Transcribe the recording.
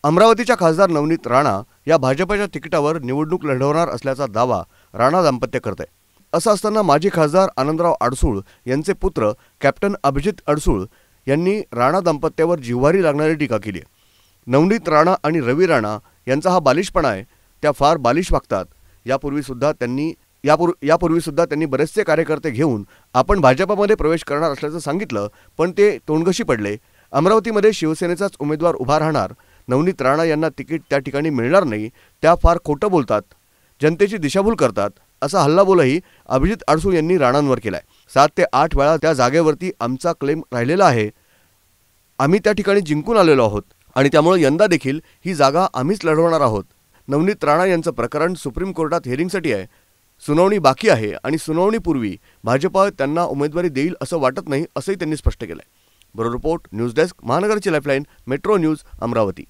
अमरावतीच्या खासदार नवनीत राणा या भाजपच्या तिकिटावर निवडणूक लढवणार असल्याचा दावा राणा दाम्पत्य करत आहे। असं असताना माजी खासदार आनंदराव अडसूळ यांचे पुत्र कॅप्टन अभिजित अडसूळ यांनी राणा दाम्पत्यावर जिव्हारी लागणारी टीका केली आहे। नवनीत राणा आणि रवी राणा यांचा हा बालिशपणा आहे, त्या फार बालिश वागतात। यापूर्वी सुद्धा त्यांनी बरेचसे कार्यकर्ते घेऊन आपण भाजपमध्ये प्रवेश करणार असल्याचं सांगितलं, पण ते तोंडघशी पडले। अमरावतीमध्ये शिवसेनेचाच उमेदवार उभा राहणार, नवनीत राणा यांना तिकीट त्या ठिकाणी मिळणार नाही, त्या फार खोटं बोलतात, जनतेची दिशाभूल करतात, असा हल्लाबोलही अभिजित अडसूळ यांनी राणांवर केलाय। 7 ते 8 वेळा त्या जागेवरती आमचा क्लेम राहिलेला आहे, आम्ही त्या ठिकाणी जिंकून आलेलो आहोत आणि त्यामुळे यंदा देखील ही जागा आम्हीच लढवणार आहोत। नवनीत राणा यांचं प्रकरण सुप्रीम कोर्टात हिअरिंगसाठी आहे, सुनावणी बाकी आहे आणि सुनावणीपूर्वी भाजप त्यांना उमेदवारी देईल असं वाटत नाही, असंही त्यांनी स्पष्ट केलंय। ब्युरो रिपोर्ट, न्यूज डेस्क, महानगरची लाईफलाईन, मेट्रो न्यूज, अमरावती।